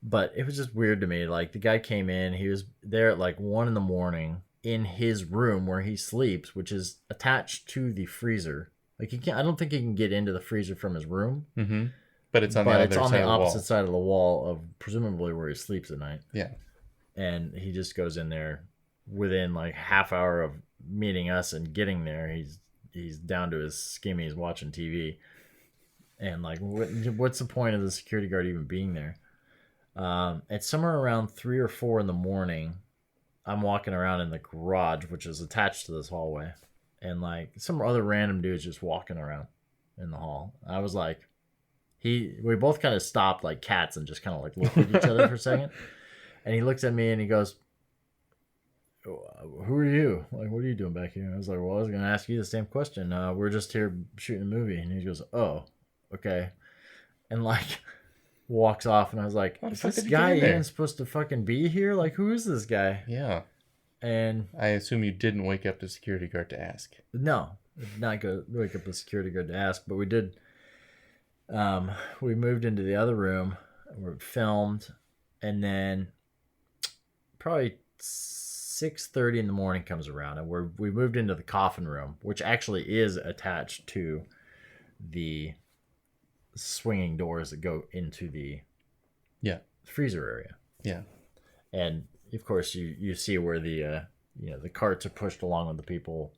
But it was just weird to me. Like, the guy came in, he was there at, like, 1 a.m. in his room where he sleeps, which is attached to the freezer. Like, I don't think he can get into the freezer from his room. Mm-hmm. But it's on the opposite side of the wall of presumably where he sleeps at night. Yeah. And he just goes in there within like half hour of meeting us and getting there. He's down to his skimmies watching TV. And like, what's the point of the security guard even being there? It's somewhere around 3 or 4 in the morning. I'm walking around in the garage, which is attached to this hallway. And like some other random dude's just walking around in the hall. I was like, we both kind of stopped like cats and just kind of like looked at each other for a second. And he looks at me and he goes, "Who are you? Like, what are you doing back here?" And I was like, "Well, I was going to ask you the same question. We're just here shooting a movie." And he goes, "Oh, okay." And like walks off. And I was like, "Is this guy even supposed to fucking be here? Like, who is this guy?" Yeah. And I assume you didn't wake up the security guard to ask. No, I did not go wake up the security guard to ask, but we did. We moved into the other room. We filmed, and then probably 6:30 in the morning comes around, and we moved into the coffin room, which actually is attached to the swinging doors that go into the freezer area. Yeah. And of course you see where the the carts are pushed along with the people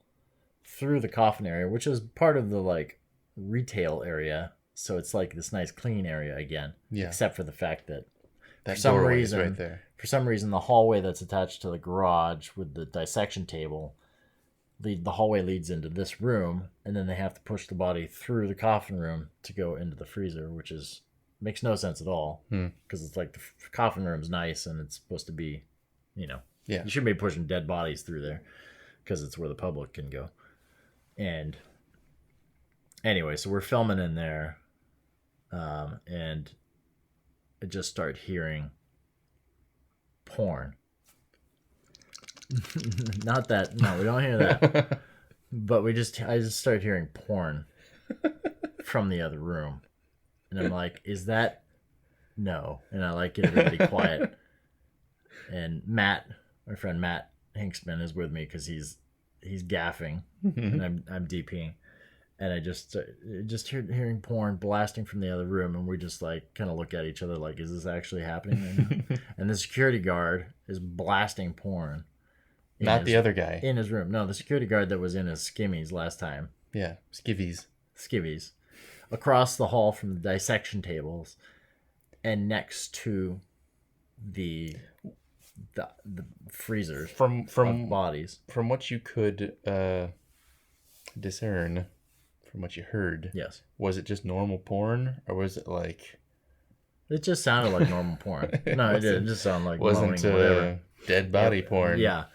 through the coffin area, which is part of the like retail area. So it's like this nice clean area again. Yeah. Except for the fact that for some reason, right there. For some reason, the hallway that's attached to the garage with the dissection table, the hallway leads into this room, and then they have to push the body through the coffin room to go into the freezer, which makes no sense at all. Because it's like the coffin room's nice, and it's supposed to be, you shouldn't be pushing dead bodies through there because it's where the public can go. And anyway, so we're filming in there, and I just start hearing porn. Not that, no, we don't hear that. But I just start hearing porn from the other room. And I'm like, is that? No. And I like get everybody quiet. And Matt, my friend Matt Hinksman, is with me because he's gaffing and I'm DPing. And I just hearing porn blasting from the other room, and we just like kind of look at each other like, is this actually happening right now? And the security guard is blasting porn. Not the other guy. In his room. No, the security guard that was in his skimmies last time. Yeah, skivvies. Across the hall from the dissection tables and next to the freezers from of bodies. From what you could discern, from what you heard, yes, was it just normal porn, or was it like? It just sounded like normal porn. No, it did. It just sounded like wasn't whatever. Dead body porn. Yeah,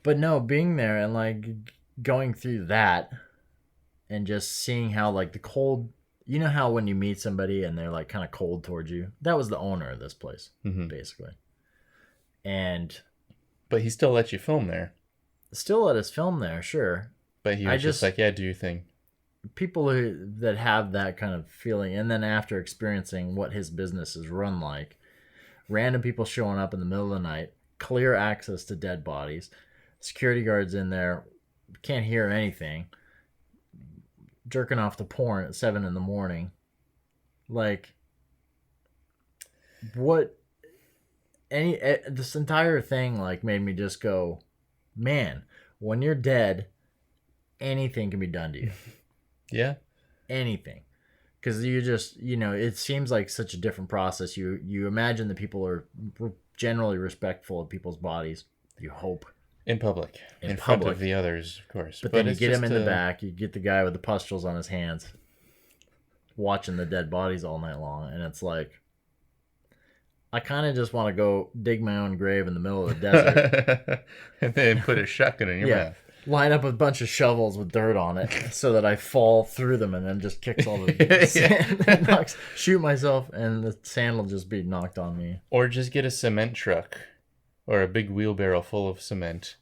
but no, being there and like going through that, and just seeing how like the cold. You know how when you meet somebody and they're like kind of cold towards you? That was the owner of this place, basically. But he still let you film there. Still let us film there, sure. But he was just like, yeah, do your thing. People that have that kind of feeling, and then after experiencing what his business is run like, random people showing up in the middle of the night, clear access to dead bodies, security guards in there, can't hear anything, jerking off to porn at 7 a.m. Like, what? This entire thing like made me just go, man, when you're dead, anything can be done to you. Yeah. Anything. Because you just, it seems like such a different process. You imagine that people are generally respectful of people's bodies. You hope. In public. In front of the others, of course. But then you get him in the back. You get the guy with the pustules on his hands watching the dead bodies all night long. And it's like, I kind of just want to go dig my own grave in the middle of the desert. And then put a shotgun in your mouth. line up a bunch of shovels with dirt on it so that I fall through them and then just kicks all the sand. Shoot myself and the sand will just be knocked on me. Or just get a cement truck or a big wheelbarrow full of cement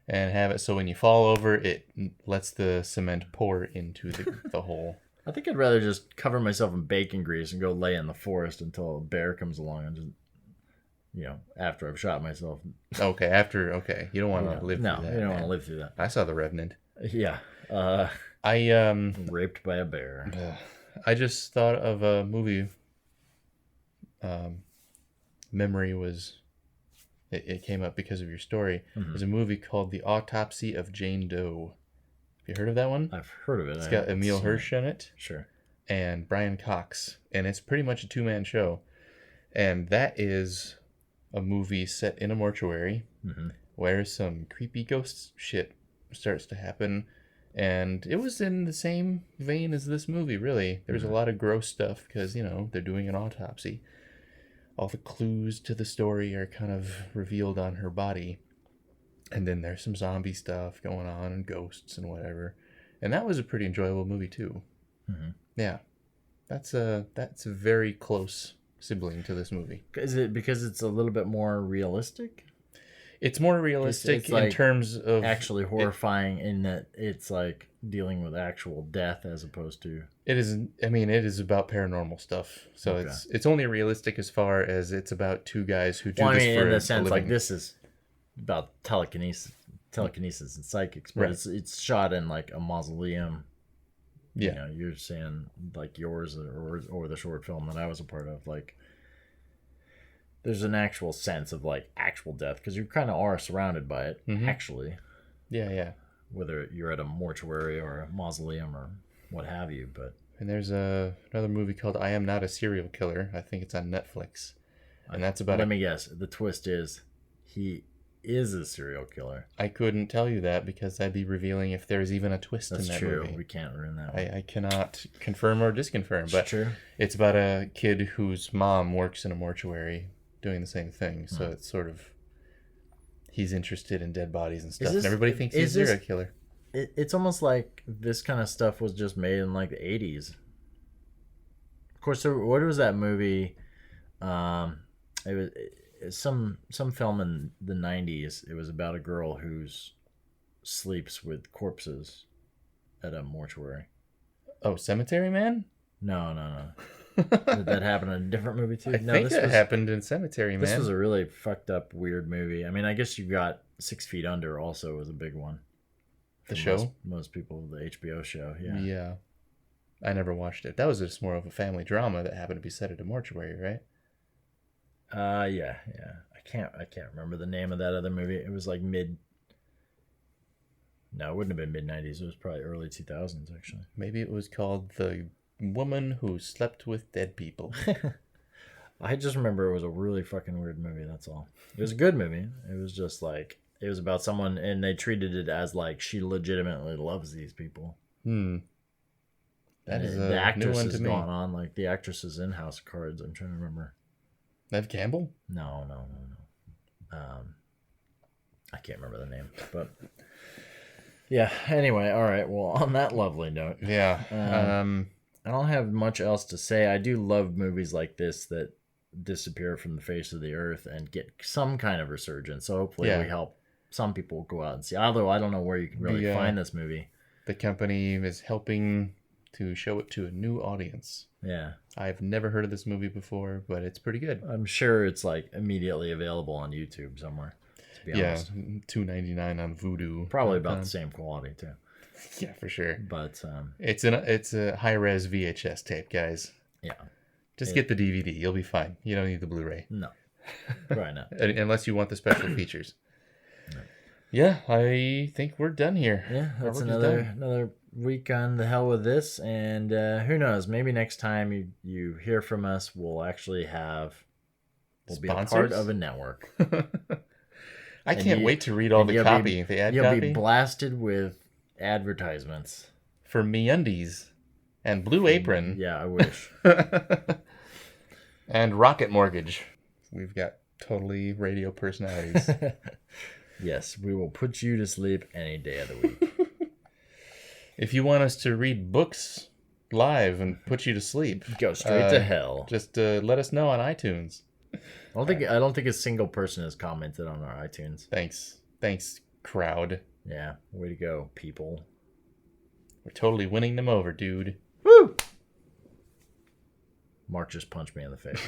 and have it so when you fall over, it lets the cement pour into the hole. I think I'd rather just cover myself in bacon grease and go lay in the forest until a bear comes along and just, after I've shot myself. Okay. You don't want to live through that. No, you don't want to live through that. I saw The Revenant. Yeah. Raped by a bear. I just thought of a movie. Memory was... It came up because of your story. Mm-hmm. There's a movie called The Autopsy of Jane Doe. Have you heard of that one? I've heard of it. It's got Emile Hirsch in it. Sure. And Brian Cox. And it's pretty much a two-man show. And that is a movie set in a mortuary where some creepy ghost shit starts to happen. And it was in the same vein as this movie, really. There's a lot of gross stuff because, they're doing an autopsy. All the clues to the story are kind of revealed on her body. And then there's some zombie stuff going on and ghosts and whatever. And that was a pretty enjoyable movie, too. Mm-hmm. Yeah. That's a very close sibling to this movie. Is it because it's a little bit more realistic? It's more realistic it's like in terms of... actually horrifying in that it's like dealing with actual death as opposed to... It is about paranormal stuff. So okay. It's only realistic as far as it's about two guys who do this for in a the sense living. Like this is about telekinesis and psychics, but right. it's shot in like a mausoleum. Yeah. You're saying like yours or the short film that I was a part of, like there's an actual sense of like actual death because you kind of are surrounded by it actually. Yeah. Whether you're at a mortuary or a mausoleum or what have you, but... And there's another movie called I Am Not a Serial Killer. I think it's on Netflix. And that's about... Let me guess. The twist is he is a serial killer. I couldn't tell you that because I'd be revealing if there's even a twist in that movie. That's true. We can't ruin that one. I cannot confirm or disconfirm. But true. It's about a kid whose mom works in a mortuary doing the same thing. So it's sort of... He's interested in dead bodies and stuff. And everybody thinks he's a serial killer. It's almost like this kind of stuff was just made in like the 80s. Of course, what was that movie? It was some film in the 90s. It was about a girl who sleeps with corpses at a mortuary. Oh, Cemetery Man? No. Did that happen in a different movie too? I think that happened in Cemetery Man. This was a really fucked up, weird movie. I mean, I guess you got 6 Feet Under also was a big one. The show? Most people, the HBO show, yeah. Yeah. I never watched it. That was just more of a family drama that happened to be set at a mortuary, right? Yeah. I can't remember the name of that other movie. It was like it wouldn't have been mid-90s. It was probably early 2000s, actually. Maybe it was called The Woman Who Slept with Dead People. I just remember it was a really fucking weird movie, that's all. It was a good movie. It was just like... It was about someone, and they treated it as like she legitimately loves these people. That is the actress new one to has me. Gone on, like the actress is in House of Cards. I'm trying to remember. Neve Campbell? No. I can't remember the name, but yeah. Anyway, all right. Well, on that lovely note, yeah. I don't have much else to say. I do love movies like this that disappear from the face of the earth and get some kind of resurgence. So hopefully we help some people go out and see. Although I don't know where you can really find this movie. The company is helping to show it to a new audience. Yeah. I've never heard of this movie before, but it's pretty good. I'm sure it's like immediately available on YouTube somewhere. To be honest. $2.99 on Vudu. Probably about the same quality too. Yeah, for sure. But it's a high-res VHS tape, guys. Yeah. Just get the DVD. You'll be fine. You don't need the Blu-ray. No. Probably not. Unless you want the special features. No. Yeah, I think we're done here. Yeah, that's another week on The Hell With This. And who knows, maybe next time you hear from us, we'll actually we'll be a part of a network. I can't wait to read all the copy. The ad you'll copy. Be blasted with advertisements. For MeUndies and Blue Apron. Yeah, I wish. And Rocket Mortgage. We've got totally radio personalities. Yes, we will put you to sleep any day of the week. If you want us to read books live and put you to sleep, Go straight to hell. Just let us know on iTunes. I don't think a single person has commented on our iTunes. Thanks, crowd. Yeah, way to go, people. We're totally winning them over, dude. Woo! Mark just punched me in the face.